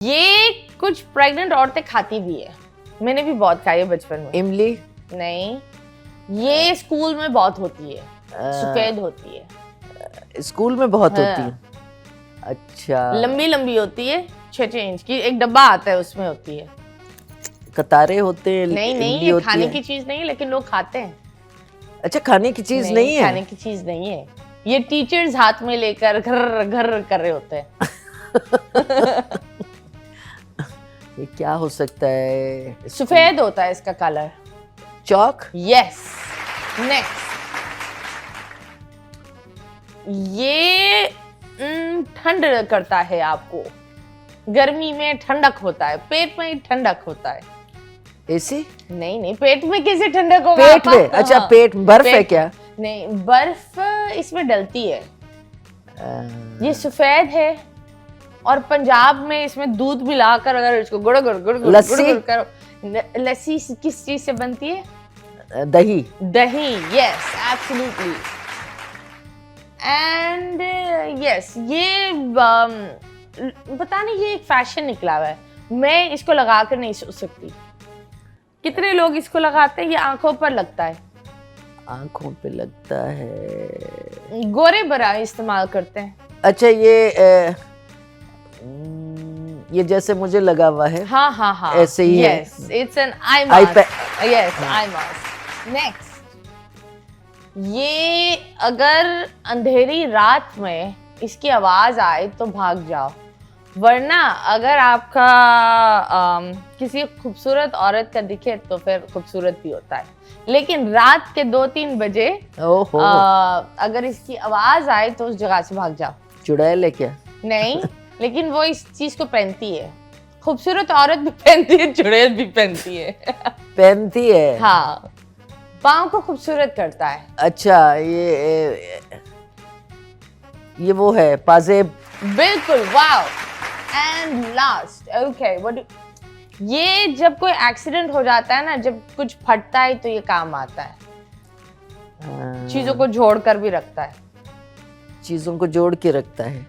ये कुछ प्रेग्नेंट औरतें खाती भी है, मैंने भी बहुत खाई है बचपन में। इमली? नहीं, ये स्कूल में बहुत होती है, सफेद होती है। स्कूल में बहुत हाँ। होती है? अच्छा। लंबी लंबी होती है, 6-6 इंच की, एक डब्बा आता है उसमें होती है। कतारे होते हैं? नहीं नहीं, इमली ये होती खाने है? की चीज नहीं है, लेकिन लोग खाते हैं। अच्छा, खाने की चीज नहीं है? खाने की चीज नहीं है, ये टीचर्स हाथ में लेकर घर घर कर रहे होते हैं। ये क्या हो सकता है? सफेद होता है इसका कलर। चौक? यस। नेक्स्ट, ये ठंड करता है आपको, गर्मी में ठंडक होता है, पेट में ठंडक होता है। एसी? नहीं नहीं, पेट में कैसे ठंडक होगा? पेट में? अच्छा, हाँ, पेट बर्फ है पेट क्या? नहीं, बर्फ इसमें डलती है। ये सफेद है और पंजाब में इसमें दूध मिलाकर अगर इसको गुड़ गुड़ गुड़ गुड़ लस्सी? गुड़ करो। लस्सी किस चीज से बनती है? दही? दही, यस, एब्सोल्युटली। एंड यस, ये पता नहीं, ये एक फैशन निकला हुआ है, मैं इसको लगा कर नहीं सो सकती। कितने लोग इसको लगाते हैं? ये आंखों पर लगता है। आंखों पे लगता है? गोरे बरा इस्तेमाल करते हैं। अच्छा, ये जैसे मुझे लगा हुआ है। हाँ हाँ हाँ, ऐसे ही है। Yes, it's an eye mask. Yes, eye mask. Next, ये अगर अंधेरी रात में इसकी आवाज आए तो भाग जाओ, वरना अगर आपका किसी खूबसूरत औरत का दिखे तो फिर खूबसूरत भी होता है, लेकिन रात के 2-3 बजे अगर इसकी आवाज आए तो उस जगह से भाग जाओ। चुड़ैल है क्या? नहीं, लेकिन वो इस चीज को पहनती है, खूबसूरत औरत भी पहनती है, चुड़ैल भी पहनती है। पहनती है? हाँ, पाँव को खूबसूरत करता है। अच्छा, ये वो है पाजेब? बिल्कुल, वाओ। एंड लास्ट, ओके, ये जब कोई एक्सीडेंट हो जाता है ना, जब कुछ फटता है तो ये काम आता है। चीजों को जोड़ कर भी रखता है। चीजों को जोड़ के रखता है?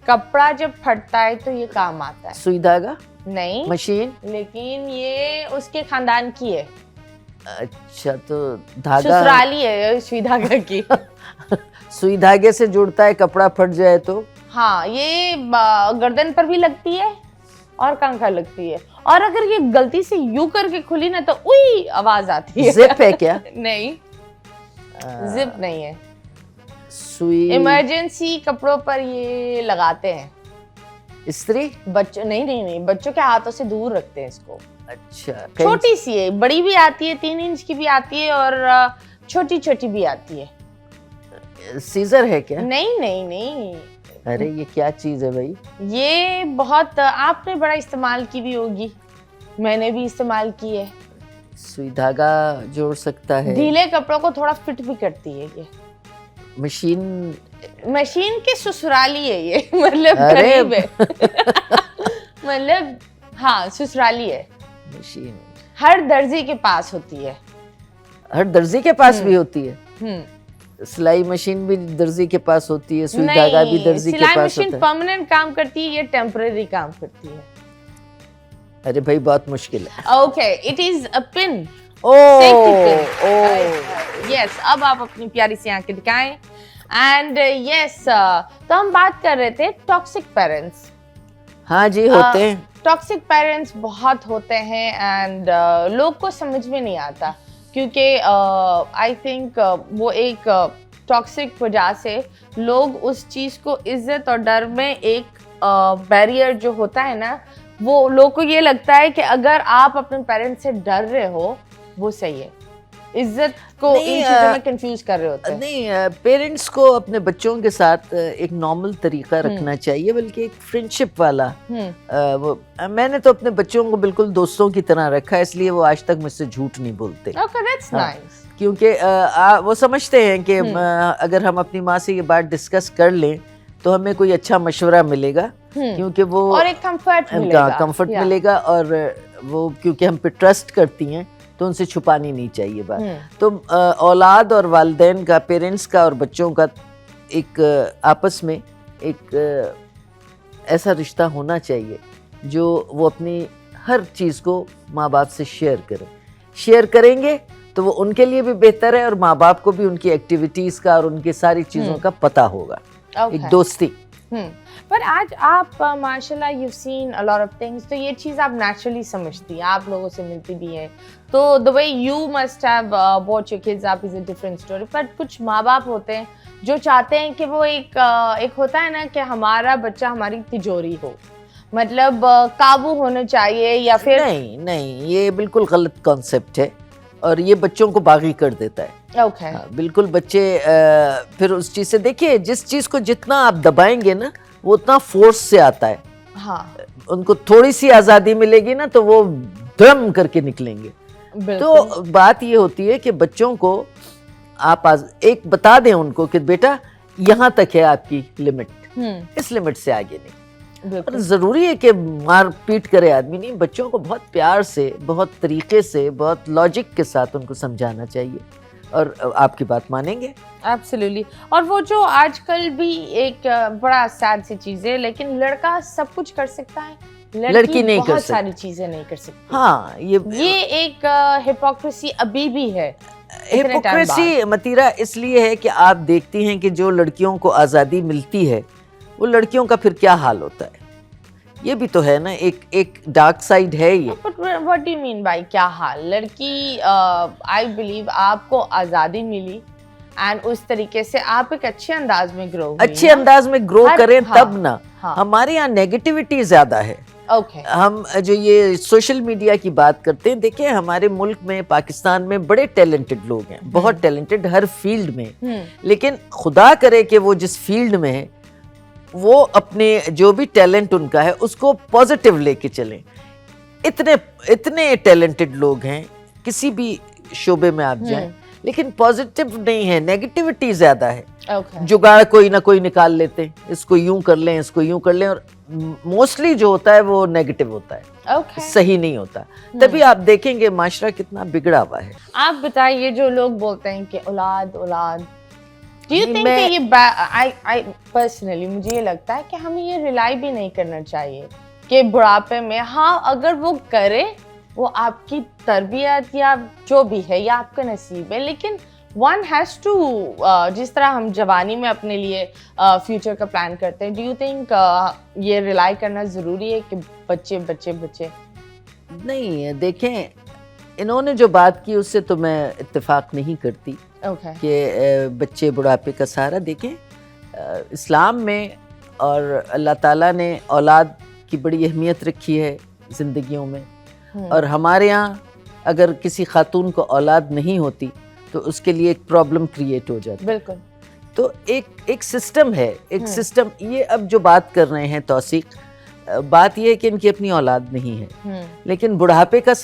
कपड़ा जब फटता है तो ये काम आता है। सुई धागा? नहीं। मशीन? लेकिन ये उसके खानदान की है। अच्छा, तो धागा ससुराली है सुई धागा की। सुई धागे से जुड़ता है, कपड़ा फट जाए तो? हाँ, ये गर्दन पर भी लगती है और कंखा लगती है, और अगर ये गलती से यूं करके खुली ना तो उई आवाज आती है। जिप है क्या? नहीं, जिप नहीं है। सुई? इमरजेंसी कपड़ों पर ये लगाते हैं। इस्त्री? बच्चों नहीं नहीं नहीं, बच्चों के हाथों से दूर रखते हैं इसको। अच्छा, छोटी सी है, बड़ी भी आती है, 3 इंच की भी आती है और छोटी छोटी भी आती है। सीजर है क्या? नहीं नहीं नहीं। अरे, ये क्या चीज है भाई? ये बहुत आपने बड़ा इस्तेमाल की भी होगी, मैंने भी इस्तेमाल की है। सुई धागा जोड़ सकता है? ढीले कपड़ों को थोड़ा फिट भी करती है ये। मशीन के ससुराली है ये। मतलब करीब है। मतलब हाँ, ससुराली है। मशीन हर दर्जी के पास होती है। हर दर्जी के पास भी होती है? सिलाई मशीन भी दर्जी के पास होती है, सुई धागा भी दर्जी के पास होता है? सिलाई मशीन परमानेंट काम करती है, ये टेम्परेरी काम करती है। अरे भाई, बहुत मुश्किल है। Okay, it is a pin. Yes, अब आप अपनी प्यारी सी आंखें दिखाएं। एंड यस, तो हम बात कर रहे थे टॉक्सिक पेरेंट्स। हाँ जी, होते हैं। टॉक्सिक पेरेंट्स बहुत होते हैं एंड लोग को समझ में नहीं आता, क्योंकि आई थिंक वो एक टॉक्सिक वजह से लोग उस चीज को इज्जत और डर में एक बैरियर जो होता है ना, वो लोग को ये लगता है कि अगर आप अपने पेरेंट्स से डर रहे हो वो सही है। इज्जत को इन चीजों में कंफ्यूज कर रहे होते हैं। नहीं, पेरेंट्स को अपने बच्चों के साथ एक नॉर्मल तरीका रखना चाहिए, बल्कि एक फ्रेंडशिप वाला। वो मैंने तो अपने बच्चों को बिल्कुल दोस्तों की तरह रखा है, इसलिए वो आज तक मुझसे झूठ नहीं बोलते। Okay, that's nice. क्योंकि वो समझते हैं कि अगर हम अपनी माँ से ये बात डिस्कस कर लें तो हमें कोई अच्छा मशवरा मिलेगा, क्योंकि वो और एक कंफर्ट मिलेगा, और वो क्योंकि हम पे ट्रस्ट करती हैं तो उनसे छुपानी नहीं चाहिए बात। तो औलाद और वालिदैन का, पेरेंट्स का और बच्चों का एक आपस में एक ऐसा रिश्ता होना चाहिए जो वो अपनी हर चीज़ को माँ बाप से शेयर करेंगे तो वो उनके लिए भी बेहतर है और माँ बाप को भी उनकी एक्टिविटीज़ का और उनकी सारी चीज़ों का पता होगा। एक दोस्ती। पर आज आप माशाल्लाह you seen a lot of things, तो ये चीज़ आप नेचुरली समझती हैं, आप लोगों से मिलती भी हैं, तो the way you must have watch your kids up is a different story. पर कुछ माँ बाप होते हैं जो चाहते हैं कि वो एक होता है ना कि हमारा बच्चा हमारी तिजोरी हो, मतलब काबू होना चाहिए, या फिर नहीं, ये बिल्कुल गलत कॉन्सेप्ट है और ये बच्चों को बागी कर देता है। ओके। हाँ, बिल्कुल बच्चे फिर उस चीज़ से, देखिए जिस चीज़ को जितना आप दबाएंगे ना वो उतना फोर्स से आता है। हाँ, उनको थोड़ी सी आज़ादी मिलेगी ना तो वो ड्रम करके निकलेंगे। तो बात ये होती है कि बच्चों को आप एक बता दें उनको कि बेटा यहाँ तक है आपकी लिमिट, इस लिमिट से आगे नहीं। और ज़रूरी है कि मार पीट करे आदमी नहीं, बच्चों को बहुत प्यार से, बहुत तरीके से, बहुत लॉजिक के साथ उनको समझाना चाहिए और आपकी बात मानेंगे। एब्सोल्युटली। और वो जो आजकल भी एक बड़ा सैड सी चीज़ है, लेकिन लड़का सब कुछ कर सकता है, लड़की नहीं कर सकती, बहुत सारी चीज़ें नहीं कर सकती। हाँ, ये एक हिपोक्रेसी अभी भी है। हिपोक्रेसी मतीरा इसलिए है कि आप देखती हैं कि जो लड़कियों को आज़ादी मिलती है वो लड़कियों का फिर क्या हाल होता है, ये भी तो है ना, एक डार्क साइड है ये। But what do you mean by क्या हाल? लड़की आई बिलीव आपको आज़ादी मिली एंड उस तरीके से आप एक अच्छे अंदाज में ग्रो, अच्छे अंदाज में ग्रो करें तब ना। हाँ। हमारे यहाँ नेगेटिविटी ज्यादा है। Okay. हम जो ये सोशल मीडिया की बात करते हैं, देखिए हमारे मुल्क में, पाकिस्तान में बड़े टैलेंटेड लोग हैं, बहुत टैलेंटेड हर फील्ड में, लेकिन खुदा करे कि वो जिस फील्ड में है वो अपने जो भी टैलेंट उनका है उसको पॉजिटिव लेके चलें। इतने टैलेंटेड लोग हैं किसी भी शोबे में आप जाएं, लेकिन पॉजिटिव नहीं है, नेगेटिविटी ज्यादा है। जुगाड़ कोई ना कोई निकाल लेते हैं, इसको यूं कर लें, इसको यूं कर लें, और मोस्टली जो होता है वो नेगेटिव होता है, सही नहीं होता। तभी आप देखेंगे माशरा कितना बिगड़ा हुआ है। आप बताइए, जो लोग बोलते हैं कि औलाद औलाद, Do you think कि ये I personally मुझे ये लगता है कि हमें ये रिलाई भी नहीं करना चाहिए कि बुढ़ापे में, हाँ अगर वो करे, वो आपकी तरबियत या जो भी है या आपका नसीब है, लेकिन one has to जिस तरह हम जवानी में अपने लिए फ्यूचर का प्लान करते हैं, do you think ये रिलाई करना ज़रूरी है कि बच्चे बच्चे बच्चे? नहीं, देखें इन्होंने जो बात की उससे तो मैं इत्तेफाक नहीं करती कि बच्चे बुढ़ापे का सहारा। देखें इस्लाम में और अल्लाह ताला ने औलाद की बड़ी अहमियत रखी है ज़िंदगियों में, और हमारे यहाँ अगर किसी खातून को औलाद नहीं होती तो उसके लिए एक प्रॉब्लम क्रिएट हो जाती। बिल्कुल। तो एक सिस्टम है, एक सिस्टम। ये अब जो बात कर रहे हैं तौसीक, बात ये है कि इनकी अपनी औलाद नहीं है, लेकिन बुढ़ापे का